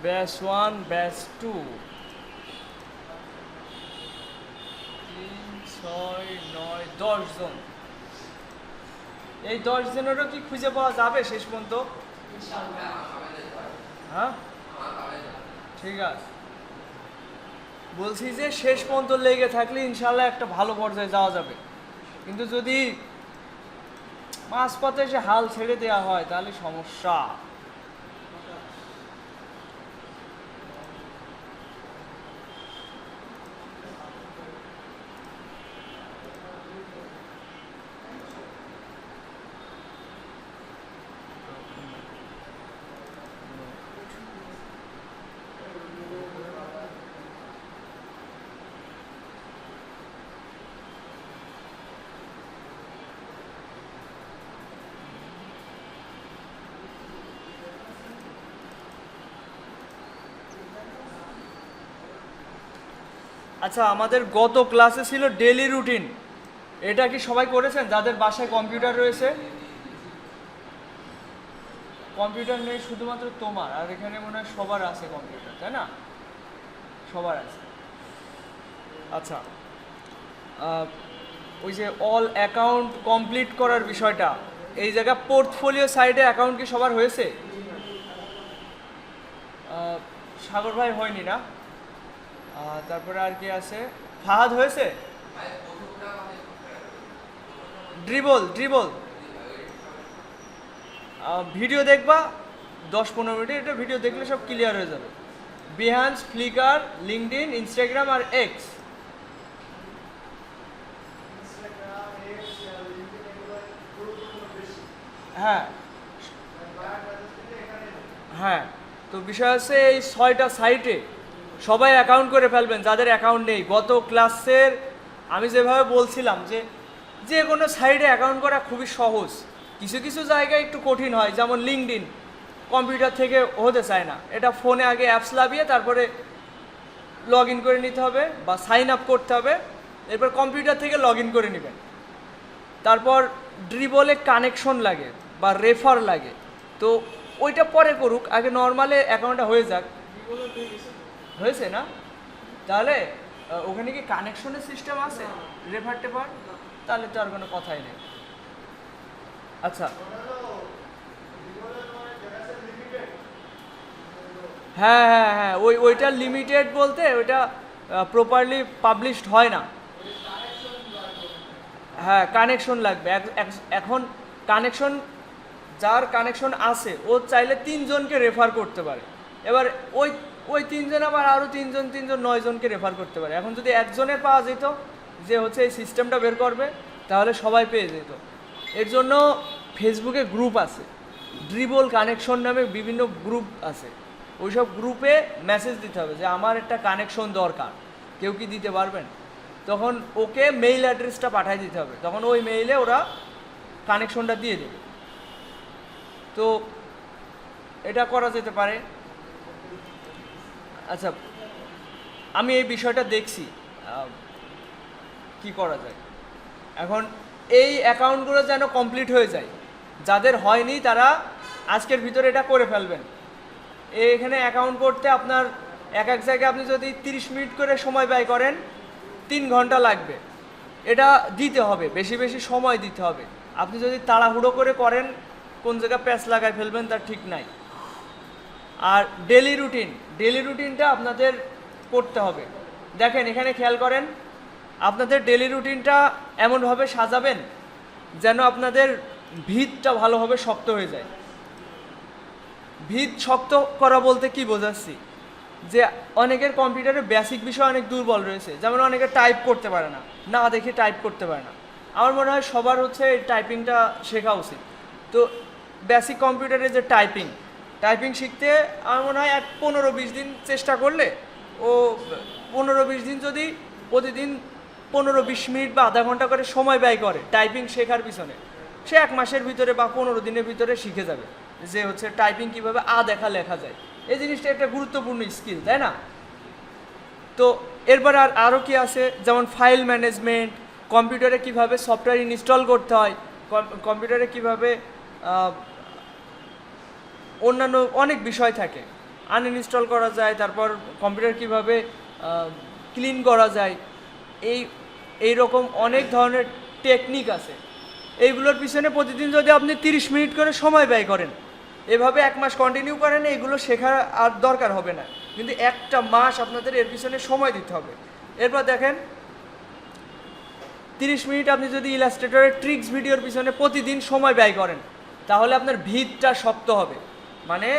Batch 1 batch 2 3 6 9 10 জন। এই 10 জনেরও কি খুঁজে পাওয়া যাবে শেষ পর্যন্ত? হ্যাঁ ঠিক আছে, বলছি যে শেষ পর্যন্ত লেগে থাকলে ইনশাল্লাহ একটা ভালো পর্যায়ে যাওয়া যাবে। কিন্তু যদি মাঝপথে এসে হাল ছেড়ে দেওয়া হয় তাহলে সমস্যা। আচ্ছা, আমাদের গত ক্লাসে ছিল ডেইলি রুটিন। এটা কি সবাই করেছেন যাদের বাসায় কম্পিউটার রয়েছে? কম্পিউটার নেই শুধুমাত্র তোমার, আর এখানে মনে হয় সবার আছে কম্পিউটার, তাই না? সবার আছে। আচ্ছা, ওই যে অল অ্যাকাউন্ট কমপ্লিট করার বিষয়টা, এই জায়গা পোর্টফোলিও সাইডে অ্যাকাউন্ট কি সবার হয়েছে? সাগর ভাই হয়নি না? তারপরে আর কি আছে? ফাহাদ হয়েছে? ড্রিবল ভিডিও দেখবা 10-15 মিনিট, এটা ভিডিও দেখলে সব ক্লিয়ার হয়ে যাবে। বিহান্স, ফ্লিকার, লিঙ্কডইন, ইনস্টাগ্রাম আর এক্স। হ্যাঁ হ্যাঁ, তো বিষয় আছে এই 6টা সাইটে সবাই অ্যাকাউন্ট করে ফেলবেন যাদের অ্যাকাউন্ট নেই। গত ক্লাসের আমি যেভাবে বলছিলাম যে যে কোনো সাইটে অ্যাকাউন্ট করা খুবই সহজ, কিছু কিছু জায়গায় একটু কঠিন হয়। যেমন লিঙ্কডইন কম্পিউটার থেকে হতে চায় না, এটা ফোনে আগে অ্যাপস লাগিয়ে তারপরে লগ ইন করে নিতে হবে বা সাইন আপ করতে হবে, এরপর কম্পিউটার থেকে লগ ইন করে নেবেন। তারপর ড্রিবলে কানেকশন লাগে বা রেফার লাগে, তো ওইটা পরে করুক, আগে নর্মালে অ্যাকাউন্টটা হয়ে যাক। হয়েছে না? তাহলে ওখানে কি কানেকশনের সিস্টেম আছে রেফার টেফার? তাহলে তো আর কোনো কথাই নেই। আচ্ছা, হ্যাঁ হ্যাঁ হ্যাঁ, ওইটা লিমিটেড বলতে ওইটা প্রপারলি পাবলিশড হয় না। হ্যাঁ, কানেকশন লাগবে। এখন কানেকশন, যার কানেকশন আছে ও চাইলে 3 জনকে রেফার করতে পারে। এবার ওই ওই 3 জন আবার আরও 3 জন 9 জনকে রেফার করতে পারে। এখন যদি একজনের পাওয়া যেত যে হচ্ছে এই সিস্টেমটা বের করবে, তাহলে সবাই পেয়ে যেত। এর জন্য ফেসবুকে গ্রুপ আছে, ড্রিবল কানেকশন নামে বিভিন্ন গ্রুপ আছে। ওইসব গ্রুপে মেসেজ দিতে হবে যে আমার একটা কানেকশন দরকার, কেউ কি দিতে পারবেন? তখন ওকে মেইল অ্যাড্রেসটা পাঠিয়ে দিতে হবে, তখন ওই মেইলে ওরা কানেকশনটা দিয়ে দেবে। তো এটা করা যেতে পারে। আচ্ছা, আমি এই বিষয়টা দেখছি কি করা যায়। এখন এই অ্যাকাউন্টগুলো যেন কমপ্লিট হয়ে যায়, যাদের হয়নি তারা আজকের ভিতরে এটা করে ফেলবেন। এখানে অ্যাকাউন্ট করতে আপনার এক এক জায়গায় আপনি যদি 30 মিনিট করে সময় ব্যয় করেন 3 ঘন্টা লাগবে। এটা দিতে হবে, বেশি বেশি সময় দিতে হবে। আপনি যদি তাড়াহুড়ো করে করেন কোন জায়গায় প্যাচ লাগায় ফেলবেন তার ঠিক নাই। আর ডেলি রুটিনটা আপনাদের করতে হবে। দেখেন এখানে খেয়াল করেন, আপনাদের ডেলি রুটিনটা এমনভাবে সাজাবেন যেন আপনাদের ভিতটা ভালোভাবে শক্ত হয়ে যায়। ভিত শক্ত করা বলতে কি বোঝাচ্ছি, যে অনেকের কম্পিউটারে বেসিক বিষয় অনেক দুর্বল রয়েছে। যেমন অনেকে টাইপ করতে পারে না, না দেখে টাইপ করতে পারে না। আমার মনে হয় সবার হচ্ছে এই টাইপিংটা শেখা উচিত। তো বেসিক কম্পিউটারে যে টাইপিং শিখতে আমার মনে হয় 15-20 দিন চেষ্টা করলে, ও 15-20 দিন যদি প্রতিদিন 15-20 মিনিট বা আধা ঘন্টা করে সময় ব্যয় করে টাইপিং শেখার পিছনে, সে 1 মাসের ভিতরে বা 15 দিনের ভিতরে শিখে যাবে যে হচ্ছে টাইপিং কীভাবে দেখা লেখা যায়। এই জিনিসটা একটা গুরুত্বপূর্ণ স্কিল, তাই না? তো এরপর আরও কি আছে, যেমন ফাইল ম্যানেজমেন্ট, কম্পিউটারে কিভাবে সফটওয়্যার ইনস্টল করতে হয়, কম্পিউটারে কিভাবে অন্যান্য অনেক বিষয় থাকে। আনইনস্টল করা যায়, তারপর কম্পিউটার কীভাবে ক্লিন করা যায়, এই রকম অনেক ধরনের টেকনিক আছে। এইগুলোর পিছনে প্রতিদিন যদি আপনি 30 মিনিট করে সময় ব্যয় করেন, এভাবে 1 মাস কন্টিনিউ করেন, এগুলো শেখার আর দরকার হবে না। কিন্তু একটা মাস আপনাদের এর পিছনে সময় দিতে হবে। এরপর দেখেন 30 মিনিট আপনি যদি ইলাস্ট্রেটরের ট্রিক্স ভিডিওর পিছনে প্রতিদিন সময় ব্যয় করেন, তাহলে আপনার ভিতটা শক্ত হবে। মানে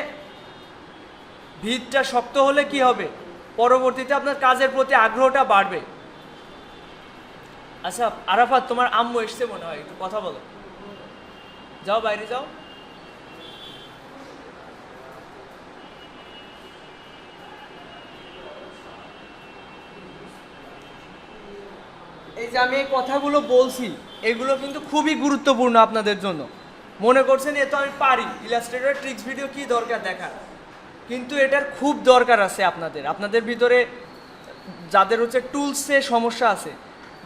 ভিতটা শক্ত হলে কি হবে, পরবর্তীতে আপনার কাজের প্রতি আগ্রহটা বাড়বে। আচ্ছা আরাফাত, তোমার আম্মু এসছে মনে হয়, একটু কথা বলো, যাও বাইরে যাও। এই যে আমি এই কথাগুলো বলছি, এগুলো কিন্তু খুবই গুরুত্বপূর্ণ আপনাদের জন্য। মনে করছেন এ তো আমি পারি, ইলাস্ট্রেটর ট্রিক্স ভিডিও কি দরকার দেখার, কিন্তু এটার খুব দরকার আছে আপনাদের ভিতরে যাদের হচ্ছে টুলসে সমস্যা আছে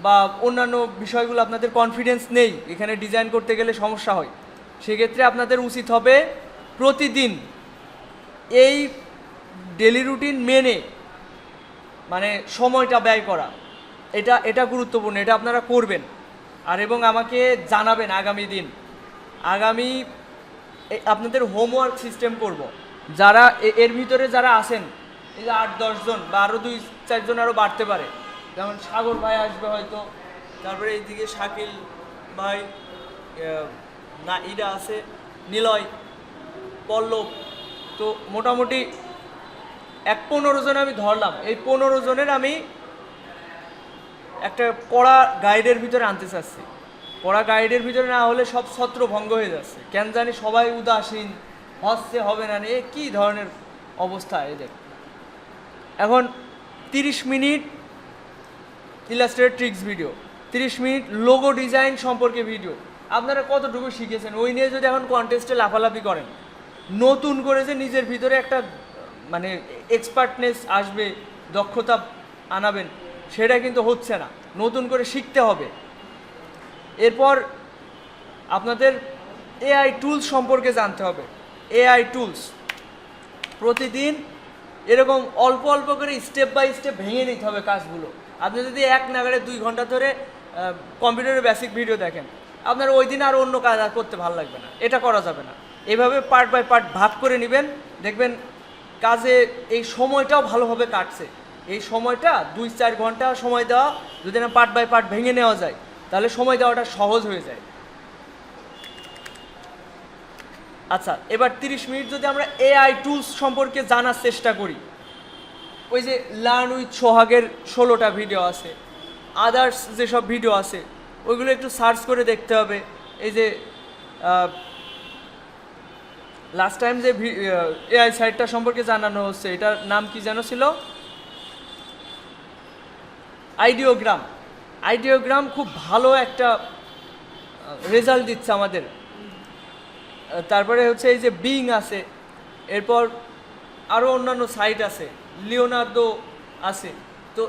বা অন্যান্য বিষয়গুলো আপনাদের কনফিডেন্স নেই, এখানে ডিজাইন করতে গেলে সমস্যা হয়, সেক্ষেত্রে আপনাদের উচিত হবে প্রতিদিন এই ডেলি রুটিন মেনে মানে সময়টা ব্যয় করা। এটা গুরুত্বপূর্ণ, এটা আপনারা করবেন। আর এবং আমাকে জানাবেন আগামী আপনাদের হোমওয়ার্ক সিস্টেম করব। যারা এর ভিতরে যারা আছেন, এই যে 8-10 জন বা আরও 2-4 জন আরও বাড়তে পারে, যেমন সাগর ভাই আসবে হয়তো, তারপরে এইদিকে শাকিল ভাই, না ইরা আছে, নিলয়, পল্লব, তো মোটামুটি 15 জন আমি ধরলাম। এই 15 জনের আমি একটা কড়া গাইডের ভিতরে আনতে চাচ্ছি। কড়া গাইডের ভিতরে না হলে সব ছত্র ভঙ্গ হয়ে যাচ্ছে, কেন জানি সবাই উদাসীন, হচ্ছে হবে না, এ কী ধরনের অবস্থা এদের। এখন 30 minute Illustrator tricks video, 30 minute logo design সম্পর্কে ভিডিও, আপনারা কতটুকু শিখেছেন ওই নিয়ে যদি এখন কন্টেস্টে লাফালাফি করেন, নতুন করে যে নিজের ভিতরে একটা মানে এক্সপার্টনেস আসবে, দক্ষতা আনাবেন, সেটা কিন্তু হচ্ছে না। নতুন করে শিখতে হবে। এরপর আপনাদের এআই টুলস সম্পর্কে জানতে হবে। এআই টুলস প্রতিদিন এরকম অল্প অল্প করে স্টেপ বাই স্টেপ ভেঙে নিতে হবে কাজগুলো। আপনি যদি এক নাগাড়ে 2 ঘন্টা ধরে কম্পিউটারের বেসিক ভিডিও দেখেন, আপনার ওই দিন আর অন্য কাজ আর করতে ভালো লাগবে না, এটা করা যাবে না। এভাবে পার্ট বাই পার্ট ভাগ করে নেবেন, দেখবেন কাজে এই সময়টাও ভালোভাবে কাটছে। এই সময়টা 2-4 ঘন্টা সময় দেওয়া যদি না পার্ট বাই পার্ট ভেঙে নেওয়া যায়, তাহলে সময় দেওয়াটা সহজ হয়ে যায়। আচ্ছা, এবার 30 মিনিট যদি আমরা এআই টুলস সম্পর্কে জানার চেষ্টা করি, ওই যে লার্ন উইথ সোহাগের 16টা ভিডিও আছে, আদার্স যেসব ভিডিও আছে ওইগুলো একটু সার্চ করে দেখতে হবে। এই যে লাস্ট টাইম যে এআই সাইটটা সম্পর্কে জানানো হচ্ছে, এটার নাম কি যেন ছিল, আইডিওগ্রাম খুব ভালো একটা রেজাল্ট দিচ্ছে আমাদের। তারপরে হচ্ছে এই যে বিং আছে, এরপর আরও অন্যান্য সাইট আছে, লিওনার্দো আছে। তো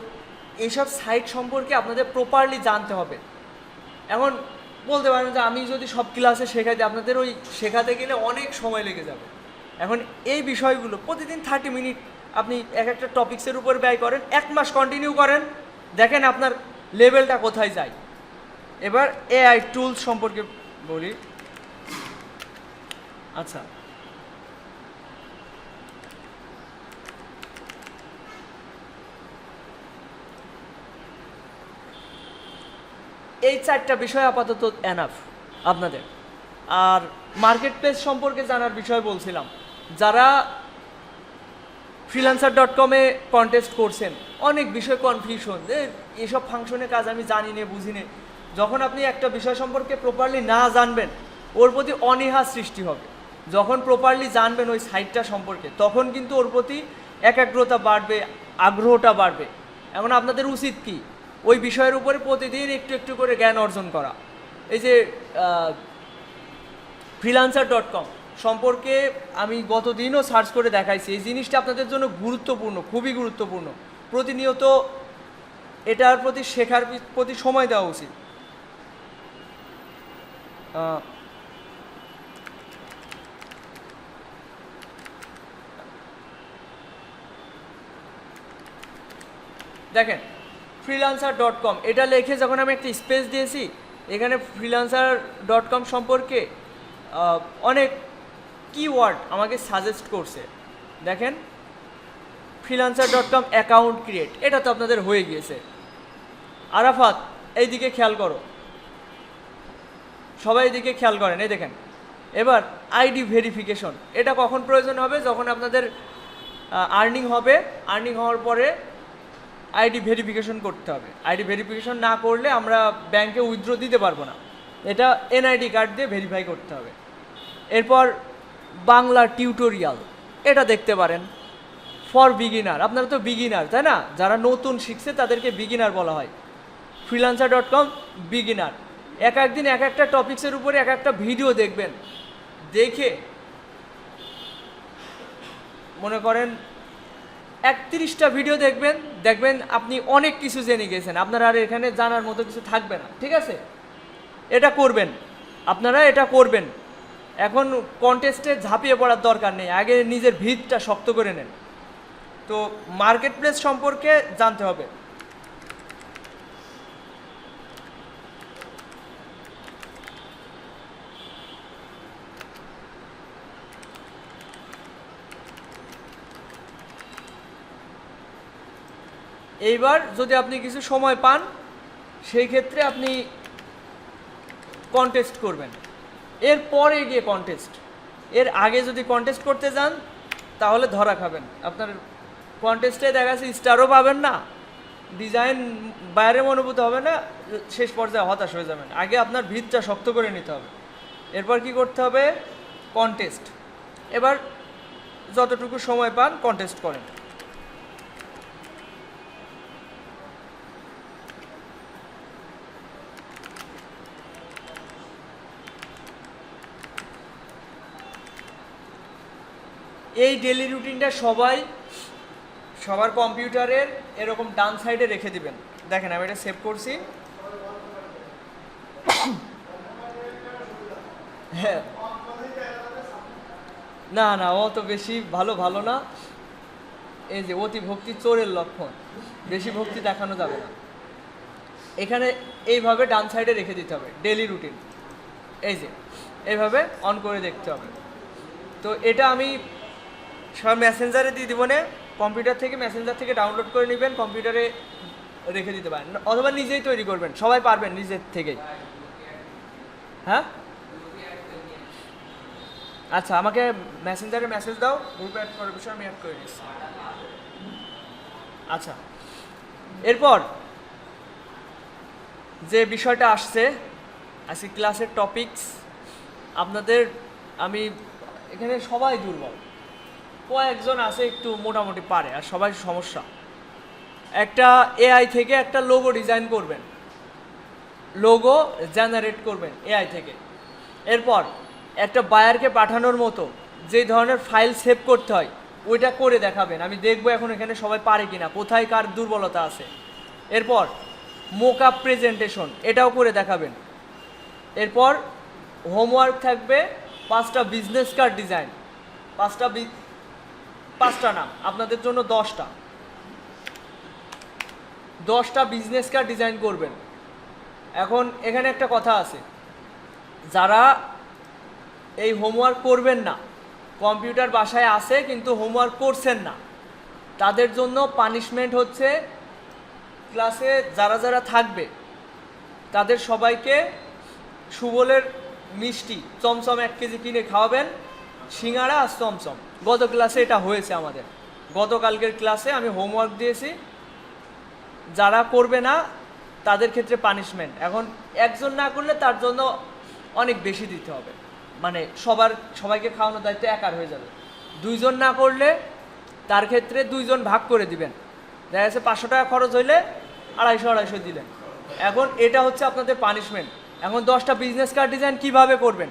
এইসব সাইট সম্পর্কে আপনাদের প্রপারলি জানতে হবে। এখন বলতে পারেন যে আমি যদি সব ক্লাসে শেখাই দিই, আপনাদের ওই শেখাতে গেলে অনেক সময় লেগে যাবে। এখন এই বিষয়গুলো প্রতিদিন 30 মিনিট আপনি এক একটা টপিক্সের উপর ব্যয় করেন, 1 মাস কন্টিনিউ করেন, দেখেন আপনার লেভেলটা কোথায় যায়। এবার এআই টুলস সম্পর্কে বলি। আচ্ছা, এই 4টা বিষয় আপাতত এনাফ আপনাদের। আর মার্কেট প্লেস সম্পর্কে জানার বিষয় বলছিলাম, যারা freelancer.com-এ কন্টেস্ট করছেন, অনেক বিষয় কনফিউশন, যে এইসব ফাংশনের কাজ আমি জানি না, বুঝি না। যখন আপনি একটা বিষয় সম্পর্কে প্রপারলি না জানবেন, ওর প্রতি অনীহা সৃষ্টি হবে। যখন প্রপারলি জানবেন ওই সাইটটা সম্পর্কে, তখন কিন্তু ওর প্রতি একাগ্রতা বাড়বে, আগ্রহটা বাড়বে। এখন আপনাদের উচিত কি, ওই বিষয়ের উপরে প্রতিদিন একটু একটু করে জ্ঞান অর্জন করা। এই যে freelancer.com সম্পর্কে আমি গতদিনও সার্চ করে দেখাইছি, এই জিনিসটা আপনাদের জন্য গুরুত্বপূর্ণ, খুবই গুরুত্বপূর্ণ। প্রতিনিয়ত এটার প্রতি শেখার প্রতি সময় দেওয়া উচিত। দেখেন freelancer.com এটা লিখে যখন আমি একটা স্পেস দিয়েছি, এখানে freelancer.com সম্পর্কে অনেক কিওয়ার্ড আমাকে সাজেস্ট করছে। দেখেন freelancer.com অ্যাকাউন্ট ক্রিয়েট, এটা তো আপনাদের হয়ে গিয়েছে। আরাফাত এইদিকে খেয়াল করো, সবাই এদিকে খেয়াল করেন, এই দেখেন। এবার আইডি ভেরিফিকেশন, এটা কখন প্রয়োজন হবে? যখন আপনাদের আর্নিং হবে, আর্নিং হওয়ার পরে আইডি ভেরিফিকেশন করতে হবে। আইডি ভেরিফিকেশন না করলে আমরা ব্যাংকে উইথড্র দিতে পারবো না, এটা এনআইডি কার্ড দিয়ে ভেরিফাই করতে হবে। এরপর বাংলা টিউটোরিয়াল, এটা দেখতে পারেন। ফর বিগিনার, আপনারা তো বিগিনার তাই না, যারা নতুন শিখছে তাদেরকে বিগিনার বলা হয়। freelancer.com বিগিনার, এক একদিন এক একটা টপিক্সের উপরে এক একটা ভিডিও দেখবেন, দেখে মনে করেন 31টা ভিডিও দেখবেন, দেখবেন আপনি অনেক কিছু জেনে গেছেন, আপনার আর এখানে জানার মতো কিছু থাকবে না। ঠিক আছে, এটা করবেন, আপনারা এটা করবেন। এখন কন্টেস্টে ঝাঁপিয়ে পড়ার দরকার নেই, আগে নিজের ভিতটা শক্ত করে নেন। তো মার্কেট প্লেস সম্পর্কে জানতে হবে। এইবার যদি আপনি কিছু সময় পান, সেই ক্ষেত্রে আপনি কন্টেস্ট করবেন। এর পরে গিয়ে কন্টেস্ট, এর আগে যদি কন্টেস্ট করতে যান তাহলে ধরা খাবেন। আপনার কন্টেস্টে দেখা যাচ্ছে স্টারও পাবেন না, ডিজাইন বাইরে অনুভূত হবে না, শেষ পর্যায়ে হতাশ হয়ে যাবেন। আগে আপনার ভিতটা শক্ত করে নিতে হবে, এরপর কি করতে হবে? কন্টেস্ট। এবার যতটুকু সময় পান কন্টেস্ট করেন। এই ডেলি রুটিনটা সবার কম্পিউটারের এরকম ডান সাইডে রেখে দিবেন। দেখেন আমি এটা সেভ করছি। হ্যাঁ, না না, অত বেশি ভালো না। এই যে অতি ভক্তি চোরের লক্ষণ, বেশি ভক্তি দেখানো যাবে না। এখানে এইভাবে ডান সাইডে রেখে দিতে হবে ডেলি রুটিন, এই যে এইভাবে অন করে দেখতে হবে। তো এটা আমি সব মেসেঞ্জারে দিয়ে দিব, না কম্পিউটার থেকে, মেসেঞ্জার থেকে ডাউনলোড করে নেবেন, কম্পিউটারে রেখে দিতে পারেন, অথবা নিজেই তৈরি করবেন, সবাই পারবেন নিজের থেকেই। হ্যাঁ আচ্ছা, আমাকে মেসেঞ্জারে মেসেজ দাও, গ্রুপে অ্যাড করার বিষয়ে আমি অ্যাড করে দিচ্ছি। আচ্ছা, এরপর যে বিষয়টা আসছে আজকে ক্লাসের টপিকস, আপনাদের আমি এখানে সবাই দুর্বল, কয়েকজন আছে একটু মোটামুটি পারে, আর সবাই সমস্যা। একটা এআই থেকে একটা লোগো ডিজাইন করবেন, লোগো জেনারেট করবেন এআই থেকে। এরপর একটা বায়ারকে পাঠানোর মতো যে ধরনের ফাইল সেভ করতে হয় ওইটা করে দেখাবেন। আমি দেখবো এখন এখানে সবাই পারে কিনা, কোথায় কার দুর্বলতা আছে। এরপর মোকআপ প্রেজেন্টেশন, এটাও করে দেখাবেন। এরপর হোমওয়ার্ক থাকবে 5টা বিজনেস কার্ড ডিজাইন, 5টা নাম আপনাদের জন্য, 10টা বিজনেস কার্ড ডিজাইন করবেন। এখন এখানে একটা কথা আছে, যারা এই হোমওয়ার্ক করবেন না, কম্পিউটার বাসায় আছে কিন্তু হোমওয়ার্ক করছেন না, তাদের জন্য পানিশমেন্ট হচ্ছে ক্লাসে যারা থাকবে তাদের সবাইকে সুবলের মিষ্টি চমচম 1 কেজি কিনে খাওয়াবেন, সিঙ্গাড়া আর চমচম। গত ক্লাসে এটা হয়েছে আমাদের, গতকালকের ক্লাসে আমি হোমওয়ার্ক দিয়েছি, যারা করবে না তাদের ক্ষেত্রে পানিশমেন্ট। এখন একজন না করলে তার জন্য অনেক বেশি দিতে হবে, মানে সবাইকে খাওয়ানোর দায়িত্ব একার হয়ে যাবে। 2জন না করলে তার ক্ষেত্রে 2জন ভাগ করে দিবেন, দেখা যাচ্ছে 500 টাকা খরচ হইলে 250 দিলেন। এখন এটা হচ্ছে আপনাদের পানিশমেন্ট। এখন 10টা বিজনেস কার্ড ডিজাইন কিভাবে করবেন?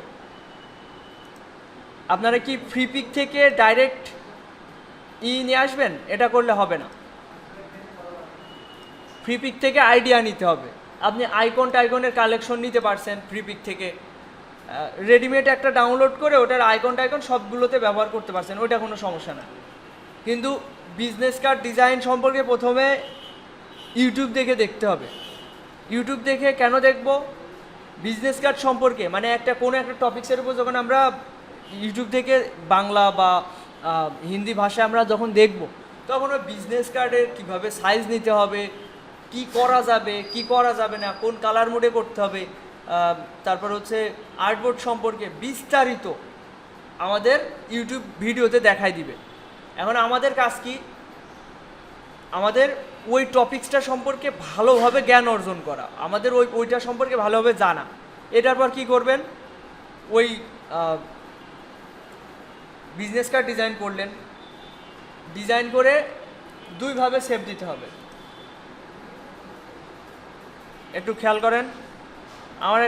আপনারা কি ফ্রি পিক থেকে ডাইরেক্ট নিয়ে আসবেন? এটা করলে হবে না, ফ্রি পিক থেকে আইডিয়া নিতে হবে। আপনি আইকনের কালেকশন নিতে পারছেন ফ্রি পিক থেকে, রেডিমেড একটা ডাউনলোড করে ওটার আইকন সবগুলোতে ব্যবহার করতে পারছেন, ওইটা কোনো সমস্যা না। কিন্তু বিজনেস কার্ড ডিজাইন সম্পর্কে প্রথমে ইউটিউব দেখে দেখতে হবে। ইউটিউব দেখে কেন দেখব? বিজনেস কার্ড সম্পর্কে, মানে কোনো একটা টপিক্সের উপর যখন আমরা ইউটিউব থেকে বাংলা বা হিন্দি ভাষায় আমরা যখন দেখব, তখন ওই বিজনেস কার্ডের কীভাবে সাইজ নিতে হবে, কি করা যাবে কি করা যাবে না, কোন কালার মোডে করতে হবে, তারপর হচ্ছে আর্টবোর্ড সম্পর্কে বিস্তারিত আমাদের ইউটিউব ভিডিওতে দেখাই দিবে। এখন আমাদের কাজ কি? আমাদের ওই টপিক্সটা সম্পর্কে ভালোভাবে জ্ঞান অর্জন করা, আমাদের ওইটা সম্পর্কে ভালোভাবে জানা। এটার পর কী করবেন? ওই বিজনেস কার্ড ডিজাইন করলেন, ডিজাইন করে দুইভাবে সেভ দিতে হবে। একটু খেয়াল করেন, আমার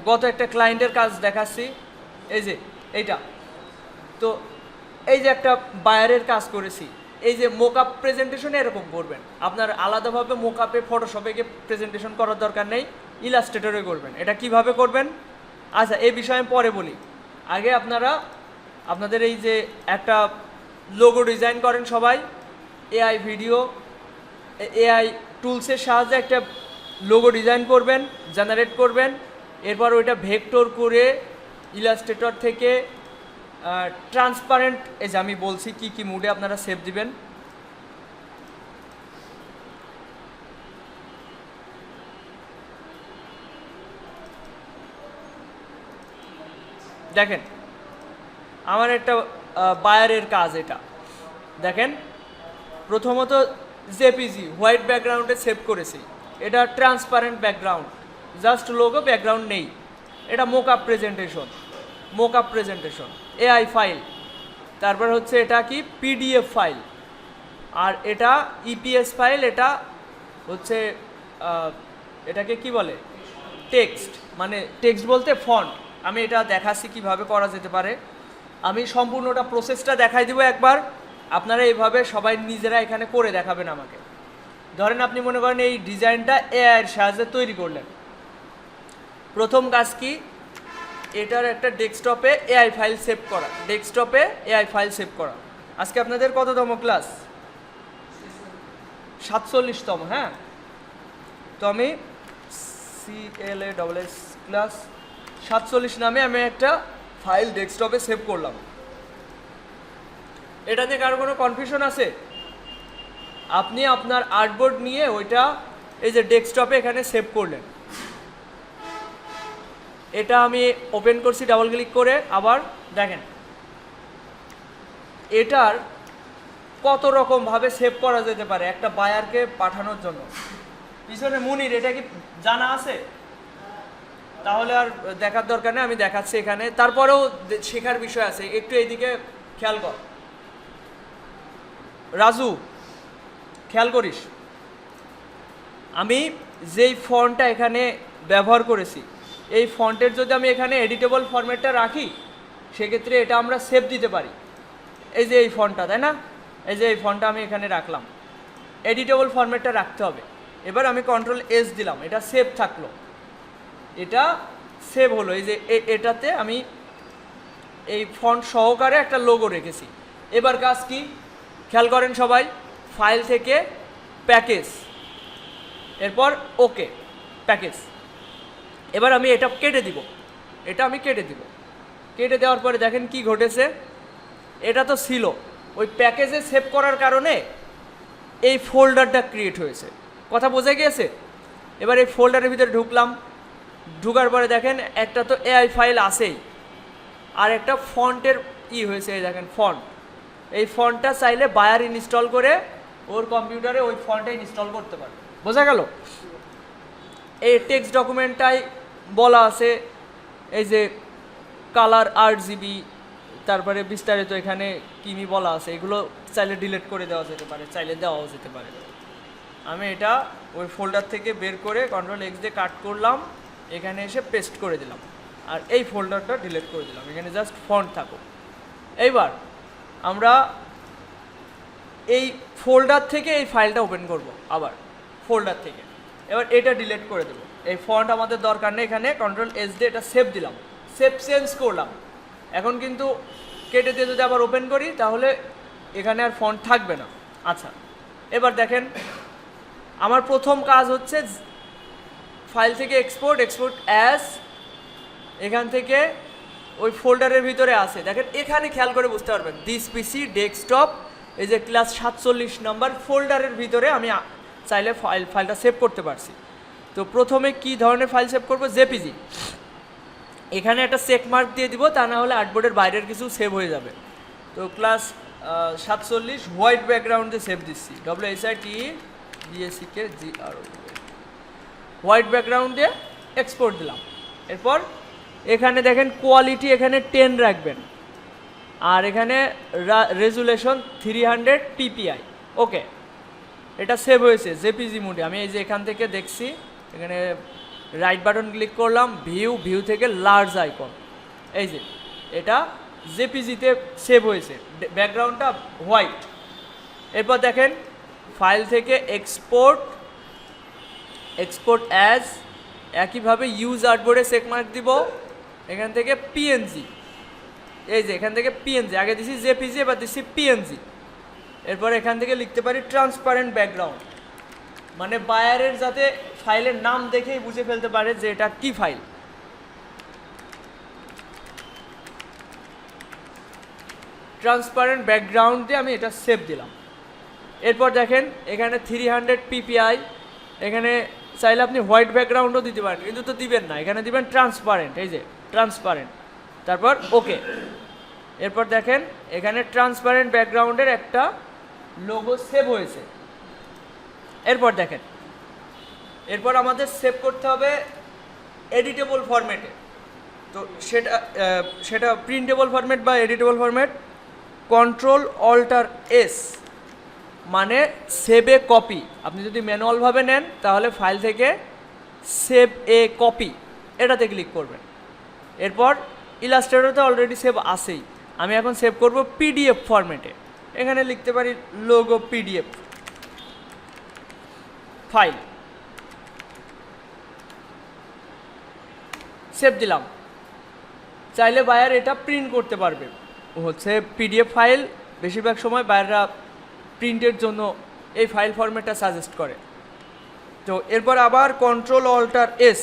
গত একটা ক্লায়েন্টের কাজ দেখাচ্ছি। এই যে এইটা, তো এই যে একটা বায়ারের কাজ করেছি, এই যে মোকআপ প্রেজেন্টেশনে এরকম করবেন। আপনার আলাদাভাবে মোকআপে ফটোশপে গিয়ে প্রেজেন্টেশন করার দরকার নেই, ইলাস্ট্রেটরে করবেন। এটা কিভাবে করবেন? আচ্ছা, এই বিষয়ে আমি পরে বলি। আগে আপনাদের এই যে একটা লোগো ডিজাইন করেন সবাই, এআই টুলসের সাহায্যে একটা লোগো ডিজাইন করবেন, জেনারেট করবেন। এরপর ওইটা ভেক্টর করে ইলাস্ট্রেটর থেকে ট্রান্সপারেন্ট, এই যে আমি বলছি কি কি মুডে আপনারা সেভ দিবেন। দেখেন, আমার একটা বায়ারের কাজ। এটা দেখেন, প্রথমত জেপিজি হোয়াইট ব্যাকগ্রাউন্ডে সেভ করেছি। এটা transparent background, just logo, background নেই। এটা মোকআপ প্রেজেন্টেশন এআই ফাইল। তারপর হচ্ছে এটা কি পিডিএফ ফাইল, আর এটা ইপিএস ফাইল। এটা হচ্ছে এটাকে কি বলে? টেক্সট, মানে টেক্সট বলতে ফন্ট। আমি এটা দেখাচ্ছি কিভাবে করা যেতে পারে। আমি সম্পূর্ণটা প্রসেসটা দেখাই দিব একবার, আপনারা এইভাবে সবাই নিজেরা এখানে করে দেখাবেন আমাকে। ধরেন আপনি মনে করেন এই ডিজাইনটা এআইয়ের সাহায্যে তৈরি করলেন। প্রথম কাজ কি? এটার একটা ডেস্কটপে এআই ফাইল সেভ করা। আজকে আপনাদের কততম ক্লাস? 47তম। হ্যাঁ, তো আমি CLASS ক্লাস 47 নামে আমি একটা ফাইল ডেস্কটপে সেভ করলাম। এটা নিয়ে কারো কোনো কনফিউশন আছে? আপনি আপনার আর্টবোর্ড নিয়ে ওইটা এই যে ডেস্কটপে এখানে সেভ করলেন। এটা আমি ওপেন করছি ডাবল ক্লিক করে। আবার দেখেন এটার কত রকমভাবে সেভ করা যেতে পারে একটা বায়ারকে পাঠানোর জন্য। পিছনে মুনির, এটা কি জানা আছে? তাহলে আর দেখার দরকার নেই, আমি দেখাচ্ছি এখানে। তারপরেও শেখার বিষয় আছে, একটু এইদিকে খেয়াল কর। রাজু, খেয়াল করিস, আমি যেই ফন্টটা এখানে ব্যবহার করেছি, এই ফন্টের যদি আমি এখানে এডিটেবল ফরম্যাটটা রাখি, সেক্ষেত্রে এটা আমরা সেভ দিতে পারি। এই যে এই ফন্টটা, তাই না? এই যে এই ফন্টটা আমি এখানে রাখলাম, এডিটেবল ফরম্যাটটা রাখতে হবে। এবার আমি Ctrl+S দিলাম, এটা সেভ থাকলো, এটা সেভ হলো। এই যে এটাতে আমি এই ফন্ট সহকারে একটা লোগো রেখেছি। এবার কাজ কি? খেয়াল করেন সবাই, ফাইল থেকে প্যাকেজ, এরপর ওকে প্যাকেজ। এবার আমি এটা কেটে দিব, কেটে দেওয়ার পরে দেখেন কি ঘটেছে। এটা তো ছিল ওই প্যাকেজে সেভ করার কারণে এই ফোল্ডারটা ক্রিয়েট হয়েছে। কথা বোঝা গিয়েছে? এবার এই ফোল্ডারের ভিতরে ঢুকার পরে দেখেন একটা তো এআই ফাইল আছেই, আর একটা ফন্টের হয়েছে। এই দেখেন ফন্ট, এই ফন্টটা চাইলে বায়ার ইনস্টল করে ওর কম্পিউটারে ওই ফন্টটা ইনস্টল করতে পারে। বোঝা গেল? এই টেক্সট ডকুমেন্টটাই বলা আছে এই যে কালার 8GB, তারপরে বিস্তারিত এখানে কিমি বলা আছে। এগুলো চাইলে ডিলিট করে দেওয়া যেতে পারে, চাইলে দেওয়াও যেতে পারে। আমি এটা ওই ফোল্ডার থেকে বের করে Ctrl+X দিয়ে কাট করলাম, এখানে এসে পেস্ট করে দিলাম, আর এই ফোল্ডারটা ডিলিট করে দিলাম। এখানে জাস্ট ফন্ট থাকুক। এইবার আমরা এই ফোল্ডার থেকে এই ফাইলটা ওপেন করব, আবার ফোল্ডার থেকে। এবার এটা ডিলিট করে দেবো, এই ফন্ট আমাদের দরকার নেই। এখানে Ctrl+S দিয়ে এটা সেভ দিলাম, সেভ চেঞ্জ করলাম। এখন কিন্তু কেটে দিয়ে যদি আবার ওপেন করি, তাহলে এখানে আর ফন্ট থাকবে না। আচ্ছা, এবার দেখেন আমার প্রথম কাজ হচ্ছে ফাইল থেকে এক্সপোর্ট অ্যাজ, এখান থেকে ওই ফোল্ডারের ভিতরে আছে, দেখেন এখানে খেয়াল করে বুঝতে পারবেন দিস পিসি ডেস্কটপ, এই যে ক্লাস 47 নম্বর ফোল্ডারের ভিতরে আমি চাইলে ফাইলটা সেভ করতে পারছি। তো প্রথমে কি ধরনের ফাইল সেভ করব, জেপিজি। এখানে একটা চেক মার্ক দিয়ে দিব, তা না হলে আর্টবোর্ডের বাইরের কিছু সেভ হয়ে যাবে। তো ক্লাস 47 হোয়াইট ব্যাকগ্রাউন্ডে সেভ দিচ্ছি, WHITBACK হোয়াইট ব্যাকগ্রাউন্ড দিয়ে এক্সপোর্ট দিলাম। এরপর এখানে দেখেন কোয়ালিটি এখানে 10 রাখবেন, আর এখানে রেজুলেশন 300 ppi। ওকে, এটা সেভ হয়েছে জেপিজি মোডে। আমি এই যে এখান থেকে দেখছি, এখানে রাইট বাটন ক্লিক করলাম, ভিউ থেকে লার্জ আইকন, এই যে এটা জেপিজিতে সেভ হয়েছে, ব্যাকগ্রাউন্ডটা হোয়াইট। এরপর দেখেন ফাইল থেকে এক্সপোর্ট অ্যাজ, একইভাবে ইউজ আর্টবোর্ডে চেক মার্ক দিব, এখান থেকে পিএনজি, এই যে এখান থেকে পিএনজি, আগে দিছি জেপিজি, এবার দিচ্ছি পিএনজি। এরপর এখান থেকে লিখতে পারি ট্রান্সপারেন্ট ব্যাকগ্রাউন্ড, মানে বায়ারের যাতে ফাইলের নাম দেখেই বুঝে ফেলতে পারে যে এটা কি ফাইল। ট্রান্সপারেন্ট ব্যাকগ্রাউন্ড দিয়ে আমি এটা সেভ দিলাম। এরপর দেখেন এখানে 300 ppi, এখানে চাইলে আপনি হোয়াইট ব্যাকগ্রাউন্ডও দিতে পারেন, কিন্তু তো দিবেন না, এখানে দিবেন ট্রান্সপারেন্ট, এই যে ট্রান্সপারেন্ট, তারপর ওকে। এরপর দেখেন এখানে ট্রান্সপারেন্ট ব্যাকগ্রাউন্ডের একটা লোগো সেভ হয়েছে। এরপর দেখেন এরপর আমাদের সেভ করতে হবে এডিটেবল ফরম্যাটে। তো সেটা প্রিন্টেবল ফরম্যাট বা এডিটেবল ফরম্যাট, Ctrl+Alt+S মানে সেভ এ কপি। আপনি যদি ম্যানুয়ালভাবে নেন তাহলে ফাইল থেকে সেভ এ কপি এটাতে ক্লিক করবেন। এরপর ইলাস্ট্রেটরতে অলরেডি সেভ আছেই, আমি এখন সেভ করব পিডিএফ ফরম্যাটে। এখানে লিখতে পারি লোগো পিডিএফ ফাইল, সেভ দিলাম। চাইলে বায়ার এটা প্রিন্ট করতে পারবে, হচ্ছে পিডিএফ ফাইল বেশিরভাগ সময় বায়াররা প্রিন্টের জন্য এই ফাইল ফরম্যাটটা সাজেস্ট করে। তো এরপর আবার Ctrl+Alt+S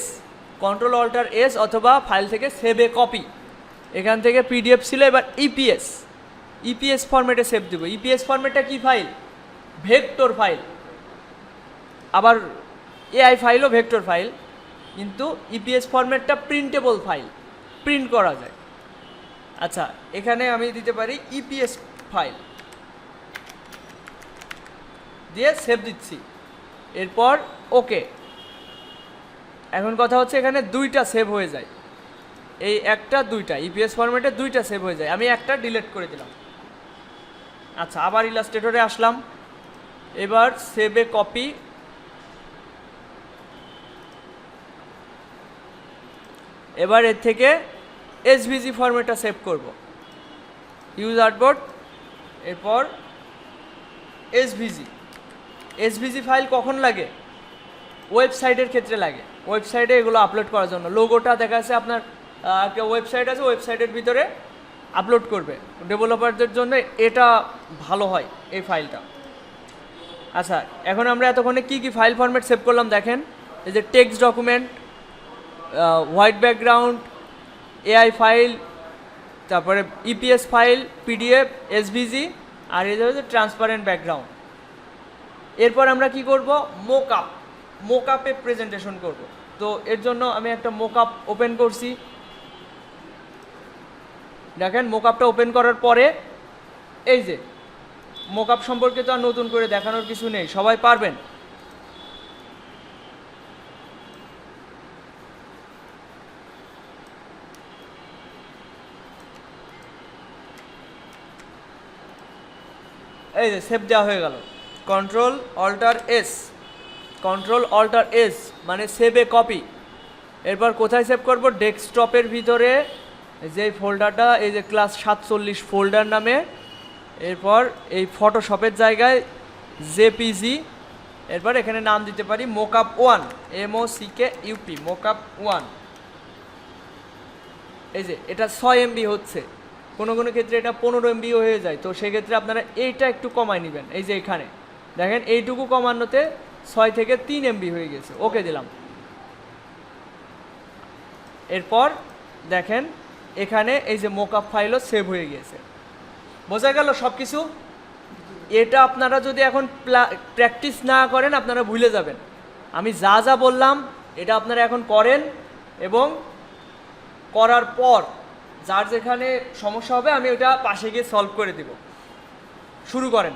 অথবা ফাইল থেকে সেভ এ কপি, এখান থেকে পিডিএফ ছিল, এবার ইপিএস ফরম্যাটে সেভ দেবো। ইপিএস ফরম্যাটটা কি ফাইল, ভেক্টর ফাইল। আবার এআই ফাইলও ভেক্টর ফাইল, কিন্তু ইপিএস ফরম্যাটটা প্রিন্টেবল ফাইল, প্রিন্ট করা যায়। আচ্ছা, এখানে আমি দিতে পারি ইপিএস ফাইল দিয়ে সেভ দিচ্ছি। এরপর ওকে। এখন কথা হচ্ছে এখানে দুইটা সেভ হয়ে যায়, এই একটা দুইটা ইপিএস ফরম্যাটে দুইটা সেভ হয়ে যায়, আমি একটা ডিলিট করে দিলাম। আচ্ছা, আবার ইলাস্ট্রেটরে আসলাম, এবার সেভ এ কপি, এবার এর থেকে এসভিজি ফরম্যাটটা সেভ করব, ইউজ আর্টবোর্ড, এরপর এসভিজি ফাইল কখন লাগে, ওয়েবসাইটের ক্ষেত্রে লাগে, ওয়েবসাইটে এগুলো আপলোড করার জন্য। লোগোটা দেখা যাচ্ছে আপনার একটা ওয়েবসাইট আছে, ওয়েবসাইটের ভিতরে আপলোড করবে, ডেভেলপারদের জন্য এটা ভালো হয় এই ফাইলটা। আচ্ছা, এখন আমরা এতক্ষণে কি ফাইল ফরম্যাট সেভ করলাম দেখেন, এই যে text document, white background, AI file, তারপরে ইপিএস ফাইল, পিডিএফ, এসভিজি, আর এই যে ট্রান্সপারেন্ট ব্যাকগ্রাউন্ড। এরপর আমরা কি করব, মোকআপে প্রেজেন্টেশন করব। তো এর জন্য আমি একটা মোকআপ ওপেন করছি, দেখেন মোকআপটা ওপেন করার পরে এই যে মোকআপ সম্পর্কে তো আর নতুন করে দেখানোর কিছু নেই, সবাই পারবেন। এই যে সেভ দেওয়া হয়ে গেল, Ctrl+Alt+S মানে সেভ এ কপি। এরপর কোথায় সেভ করব, ডেস্কটপের ভিতরে যে ফোল্ডারটা, এই যে ক্লাস 47 ফোল্ডার নামে। এরপর এই ফটোশপের জায়গায় জেপিজি, এরপর এখানে নাম দিতে পারি mockup1, MOCKUP, mockup1। এই যে এটা 6 MB হচ্ছে, কোনো কোনো ক্ষেত্রে এটা 15 MB হয়ে যায়, তো সেক্ষেত্রে আপনারা এইটা একটু কমায় নেবেন। এই যে এখানে দেখেন এইটুকু কমানোতে 6 থেকে 3 MB হয়ে গেছে, ওকে দিলাম। এরপর দেখেন এখানে এই যে মোকআপ ফাইলও সেভ হয়ে গেছে। বোঝা গেল সব কিছু? এটা আপনারা যদি এখন প্র্যাকটিস না করেন আপনারা ভুলে যাবেন। আমি যা যা বললাম এটা আপনারা এখন করেন, এবং করার পর যার যেখানে সমস্যা হবে আমি ওটা পাশে গিয়ে সলভ করে দিব। শুরু করেন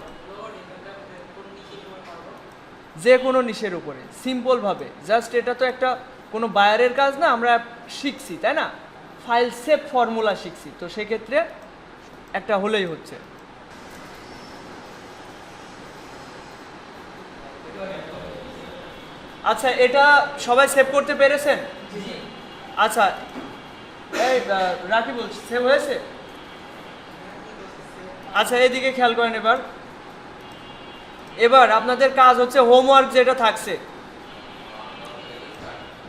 যে কোনো নিশের উপরে সিম্পলভাবে। জাস্ট এটা তো একটা কোনো বায়ারের কাজ না, আমরা শিখছি তাই না, ফাইল সেভ ফর্মুলা শিখছি, তো সেক্ষেত্রে একটা হলেই হচ্ছে। আচ্ছা, এটা সবাই সেভ করতে পেরেছেন? আচ্ছা, এই রাকি বলছি, সেভ হয়েছে? আচ্ছা, এদিকে খেয়াল করেন। এবার আপনাদের কাজ হচ্ছে হোমওয়ার্ক যেটা থাকছে,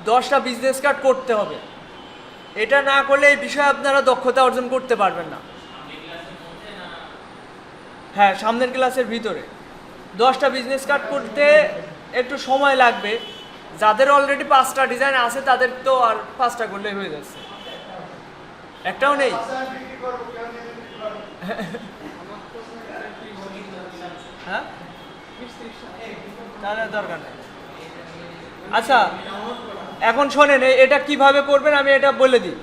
10টা বিজনেস কার্ড করতে হবে। এটা না করলে এই বিষয়ে আপনারা দক্ষতা অর্জন করতে পারবেন না। হ্যাঁ, সামনের ক্লাসের ভিতরে 10টা বিজনেস কার্ড করতে একটু সময় লাগবে। যাদের অলরেডি 5টা ডিজাইন আছে তাদের তো আর 5টা করলেই হয়ে যাচ্ছে। একটাও নেই? হ্যাঁ, তাহলে দরকার নেই। আচ্ছা, এখন শোনেন এটা কিভাবে করবেন আমি এটা বলে দিই।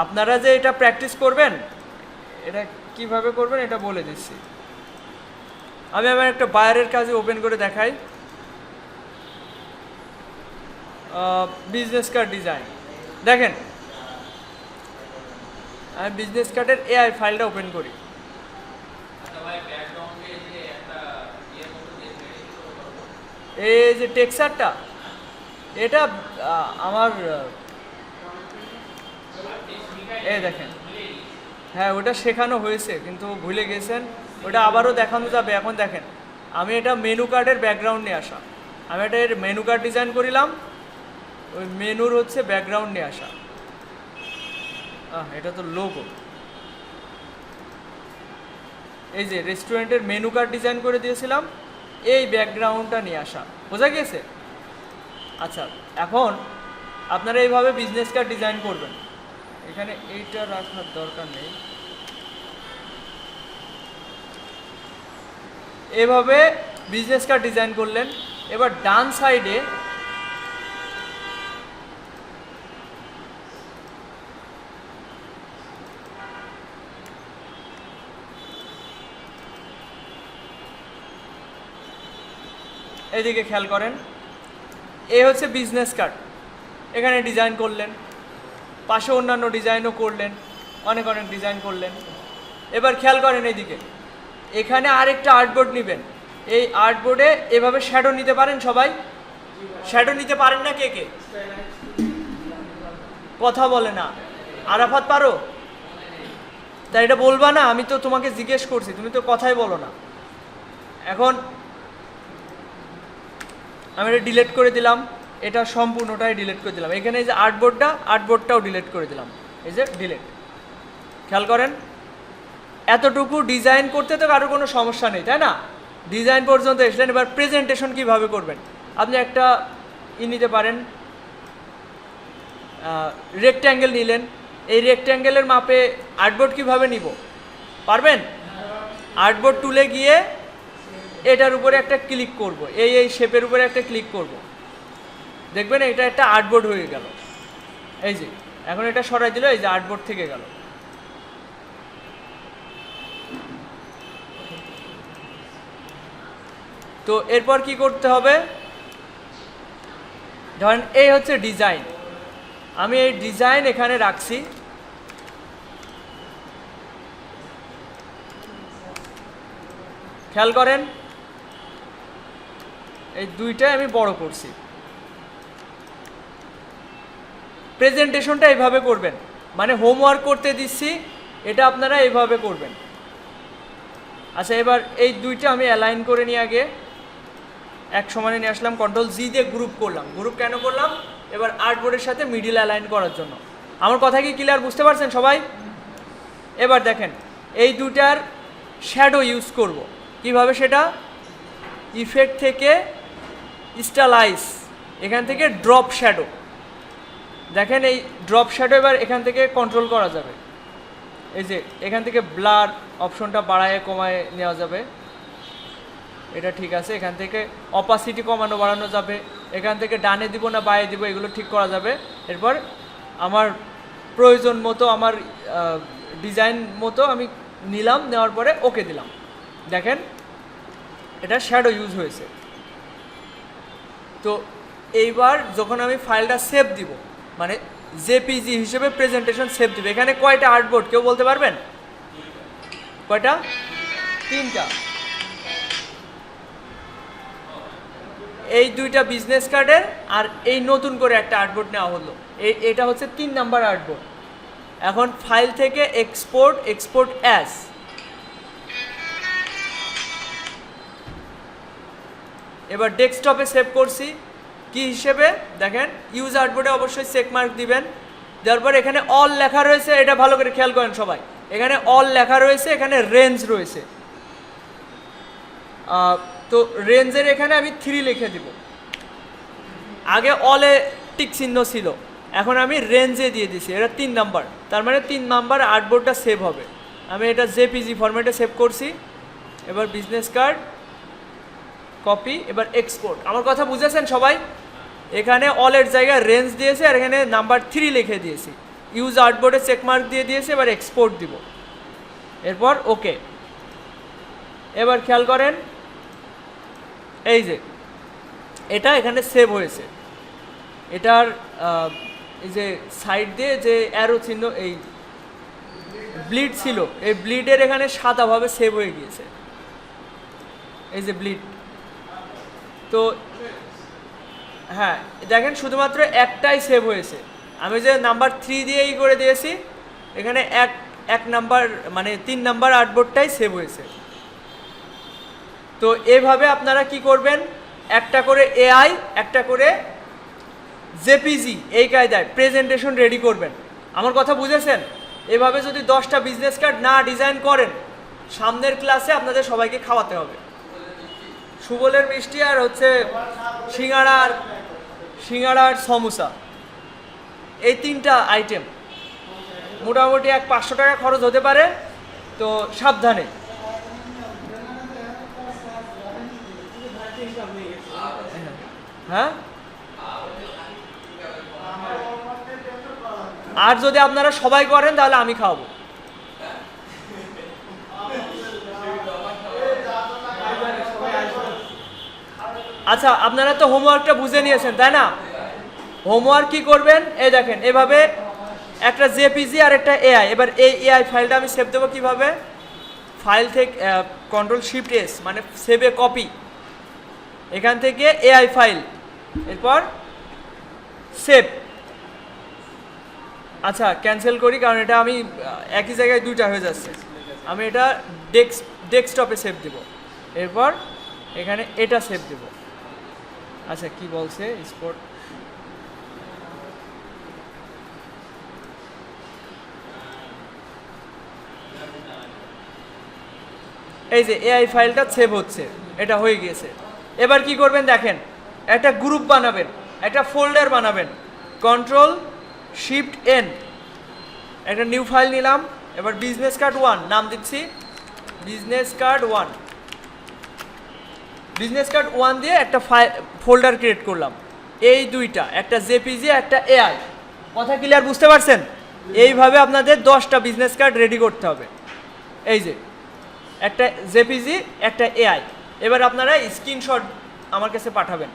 আপনারা যে এটা প্র্যাকটিস করবেন, এটা কিভাবে করবেন এটা বলে দিচ্ছি। আমি আমার একটা বায়ারের কাজে ওপেন করে দেখাই। বিজনেস কার্ড ডিজাইন দেখেন, আমি বিজনেস কার্ডের এআই ফাইলটা ওপেন করি। এই যে টেক্সচারটা, এটা আমার এই দেখেন, হ্যাঁ ওটা শেখানো হয়েছে কিন্তু ভুলে গেছেন, ওটা আবারও দেখানো যাবে। এখন দেখেন আমি এটা মেনু কার্ডের ব্যাকগ্রাউন্ড নিয়ে আসা, আমি এটা এর মেনু কার্ড ডিজাইন করিলাম, ওই মেনুর হচ্ছে ব্যাকগ্রাউন্ড নিয়ে আসা। এটা তো লোগো। এই যে রেস্টুরেন্টের মেনু কার্ড ডিজাইন করে দিয়েছিলাম, এই ব্যাকগ্রাউন্ডটা নিয়ে আসা। বোঝা গিয়েছে? আচ্ছা, এখন আপনারা এইভাবে বিজনেস কার্ড ডিজাইন করবেন। এখানে এইটা রাখার দরকার নেই। এভাবে বিজনেস কার্ড ডিজাইন করলেন। এবার ডান সাইডে এদিকে খেয়াল করেন, এই হচ্ছে বিজনেস কার্ড। এখানে ডিজাইন করলেন, পাশে অন্যান্য ডিজাইনও করলেন, অনেক অনেক ডিজাইন করলেন। এবার খেয়াল করেন এইদিকে, এখানে আরেকটা আর্টবোর্ড নেবেন। এই আর্টবোর্ডে এভাবে শ্যাডো নিতে পারেন সবাই? শ্যাডো নিতে পারেন না কে কে? কথা বলে না। আরাফাত পারো? তাই এটা বলবা না, আমি তো তোমাকে জিজ্ঞেস করছি, তুমি তো কথাই বলো না। এখন আমি এটা ডিলিট করে দিলাম, এটা সম্পূর্ণটাই ডিলিট করে দিলাম। এখানে এই যে আর্টবোর্ডটাও ডিলিট করে দিলাম, এই যে ডিলিট। খেয়াল করেন, এতটুকু ডিজাইন করতে তো কারো কোনো সমস্যা নেই, তাই না? ডিজাইন পর্যন্ত এসলেন। এবার প্রেজেন্টেশন কিভাবে করবেন? আপনি একটা নিতে পারেন, রেক্ট্যাঙ্গেল নিলেন, এই রেক্ট্যাঙ্গেলের মাপে আর্টবোর্ড কিভাবে নিব পারবেন? আর্টবোর্ড টুলে গিয়ে এটার উপরে একটা ক্লিক করব, এই শেপের উপরে একটা ক্লিক করব, দেখবেন এটা একটা আর্টবোর্ড হয়ে গেল। এই যে এখন এটা সরাই দিল, এই যে আর্টবোর্ড থেকে গেল। তো এরপর কি করতে হবে? ধরেন এই হচ্ছে ডিজাইন, আমি এই ডিজাইন এখানে রাখছি। খেয়াল করেন, এই দুইটাই আমি বড় করছি। প্রেজেন্টেশনটা এইভাবে করবেন, মানে হোমওয়ার্ক করতে দিচ্ছি, এটা আপনারা এইভাবে করবেন। আচ্ছা, এবার এই দুইটা আমি অ্যালাইন করে নিয়ে আগে এক সমানে নিয়ে আসলাম, কন্ট্রোল জি দিয়ে গ্রুপ করলাম। গ্রুপ কেন করলাম? এবার আর্টবোর্ডের সাথে মিডিল অ্যালাইন করার জন্য। আমার কথা কি ক্লিয়ার, বুঝতে পারছেন সবাই? এবার দেখেন এই দুটার শ্যাডো ইউজ করব কিভাবে, সেটা ইফেক্ট থেকে স্টাইলাইজ, এখান থেকে ড্রপ শ্যাডো, দেখেন এই ড্রপ শ্যাডো এবার এখান থেকে কন্ট্রোল করা যাবে। এই যে এখান থেকে ব্লার অপশনটা বাড়ায় কমায় নেওয়া যাবে, এটা ঠিক আছে। এখান থেকে অপাসিটি কমানো বাড়ানো যাবে, এখান থেকে ডানে দিব না বায়ে দিব এগুলো ঠিক করা যাবে। এরপর আমার প্রয়োজন মতো আমার ডিজাইন মতো আমি নিলাম, নেওয়ার পরে ওকে দিলাম। দেখেন এটা শ্যাডো ইউজ হয়েছে। তো এইবার যখন আমি ফাইলটা সেভ দিব, মানে জেপিজি হিসেবে প্রেজেন্টেশন সেভ দিব, এখানে কয়টা আর্টবোর্ড কেউ বলতে পারবেন? কয়টা? 3টা। এই 2টা বিজনেস কার্ডের আর এই নতুন করে একটা আর্টবোর্ড নেওয়া হলো, এটা হচ্ছে 3 নাম্বার আর্টবোর্ড। এখন ফাইল থেকে এক্সপোর্ট অ্যাজ, এবার ডেস্কটপে সেভ করছি কি হিসেবে, দেখেন ইউজ আর্টবোর্ডে অবশ্যই চেক মার্ক দিবেন। দেওয়ার পর এখানে অল লেখা রয়েছে, এটা ভালো করে খেয়াল করেন সবাই, এখানে অল লেখা রয়েছে, এখানে রেঞ্জ রয়েছে। তো রেঞ্জের এখানে আমি 3 লিখে দিব, আগে অলে টিক চিহ্ন ছিল, এখন আমি রেঞ্জে দিয়ে দিছি, এটা 3 নাম্বার, তার মানে 3 নাম্বার আর্টবোর্ডটা সেভ হবে। আমি এটা জেপিজি ফরম্যাটে সেভ করছি। এবার বিজনেস কার্ড কপি, এবার এক্সপোর্ট। আমার কথা বুঝেছেন সবাই? এখানে অলের জায়গায় রেঞ্জ দিয়েছে আর এখানে নাম্বার 3 লিখে দিয়েছি, ইউজ আর্টবোর্ডে চেকমার্ক দিয়ে দিয়েছে, এবার এক্সপোর্ট দিব, এরপর ওকে। এবার খেয়াল করেন এই যে এটা এখানে সেভ হয়েছে, এটার এই যে সাইড দিয়ে যে অ্যারো চিহ্ন এই ব্লিড ছিল, এই ব্লিডের এখানে সাদাভাবে সেভ হয়ে গিয়েছে, এই যে ব্লিড। তো হ্যাঁ দেখেন শুধুমাত্র একটাই সেভ হয়েছে, আমি যে নাম্বার 3 দিয়ে করে দিয়েছি, এখানে এক নাম্বার মানে 3 নাম্বার আর্টবোর্ডটাই সেভ হয়েছে। তো এইভাবে আপনারা কি করবেন, একটা করে এআই একটা করে জেপিজি এই কায়দায় প্রেজেন্টেশন রেডি করবেন। আমার কথা বুঝেছেন? এভাবে যদি 10টা বিজনেস কার্ড না ডিজাইন করেন, সামনের ক্লাসে আপনাদের সবাইকে খাওয়াতে হবে। সুবলের মিষ্টি আর হচ্ছে সিঙ্গাড়ার সমোসা, এই 3টা আইটেম মোটামুটি 500 টাকা খরচ হতে পারে, তো সাবধানে। হ্যাঁ, আর যদি আপনারা সবাই করেন তাহলে আমি খাওয়াবো। আচ্ছা, আপনারা তো হোমওয়ার্কটা বুঝে নিয়েছেন তাই না? হোমওয়ার্ক কি করবেন, এই দেখেন এভাবে একটা জেপিজি আর একটা এআই। এবার এই এআই ফাইলটা আমি সেভ দেবো কিভাবে, ফাইল থেকে Ctrl+Shift+S মানে সেভে কপি, এখান থেকে এআই ফাইল, এরপর সেভ। আচ্ছা ক্যান্সেল করি, কারণ এটা আমি একই জায়গায় 2টা হয়ে যাচ্ছে। আমি এটা ডেস্কটপে সেভ দেব, এরপর এখানে এটা সেভ দেব। আচ্ছা কি বলছে স্পট, এই যে এআই ফাইলটা সেভ হচ্ছে, এটা হয়ে গিয়েছে। এবার কি করবেন দেখেন, একটা গ্রুপ বানাবেন, একটা ফোল্ডার বানাবেন, Ctrl+Shift+N, একটা নিউ ফাইল নিলাম। এবার বিজনেস কার্ড 1 নাম দিচ্ছি, বিজনেস কার্ড 1, বিজনেস কার্ড 1 দিয়ে একটা ফোল্ডার ক্রিয়েট করলাম। এই 2টা, একটা জেপিজি একটা এআই। কথা ক্লিয়ার, বুঝতে পারছেন? এইভাবে আপনাদের 10টা বিজনেস কার্ড রেডি করতে হবে। এই যে একটা জেপিজি একটা এআই। এবার আপনারা স্ক্রিনশট আমার কাছে পাঠাবেন।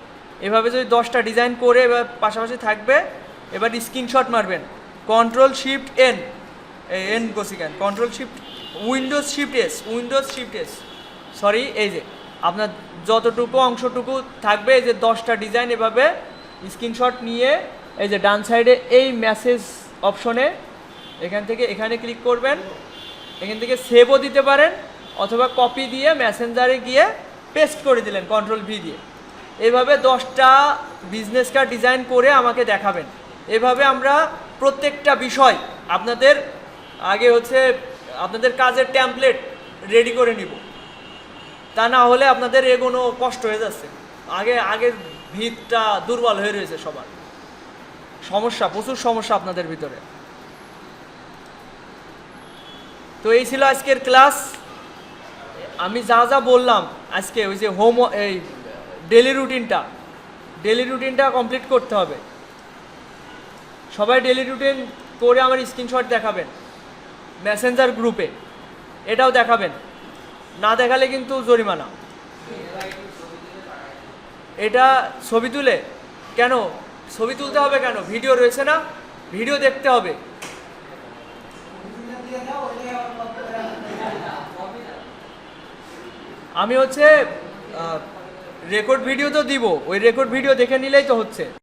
এভাবে যদি 10টা ডিজাইন করে এবার পাশাপাশি থাকবে, এবার স্ক্রিনশট মারবেন, Ctrl+Shift+N, এন বসি কেন, Windows+Shift+S, সরি, এই যে আপনার যতটুকু অংশটুকু থাকবে, এই যে 10টা ডিজাইন এভাবে স্ক্রিনশট নিয়ে এই যে ডান সাইডে এই মেসেজ অপশনে এখান থেকে এখানে ক্লিক করবেন, এখান থেকে সেভও দিতে পারেন অথবা কপি দিয়ে মেসেঞ্জারে গিয়ে পেস্ট করে দিলেন Ctrl+V দিয়ে। এইভাবে 10টা বিজনেস কার্ড ডিজাইন করে আমাকে দেখাবেন। এভাবে আমরা প্রত্যেকটা বিষয় আপনাদের আগে হচ্ছে আপনাদের কাজের টেমপ্লেট রেডি করে নিব, তা না হলে আপনাদের এগোনো কষ্ট হয়ে যাচ্ছে। আগে ভিতটা দুর্বল হয়ে রয়েছে সবার, সমস্যা, প্রচুর সমস্যা আপনাদের ভিতরে। তো এই ছিল আজকের ক্লাস। আমি যা যা বললাম আজকে, ওই যে এই ডেলি রুটিনটা কমপ্লিট করতে হবে। সবাই ডেলি রুটিন করে আমার স্ক্রিনশট দেখাবেন মেসেঞ্জার গ্রুপে, এটাও দেখাবেন, না দেখালে কিন্তু জরিমানা। এটা ছবি তুলে কেন, ছবি তুলতে হবে কেন? ভিডিও রয়েছে না, ভিডিও দেখতে হবে। আমি হচ্ছে রেকর্ড ভিডিও তো দিব, ওই রেকর্ড ভিডিও দেখে নিলেই তো হচ্ছে।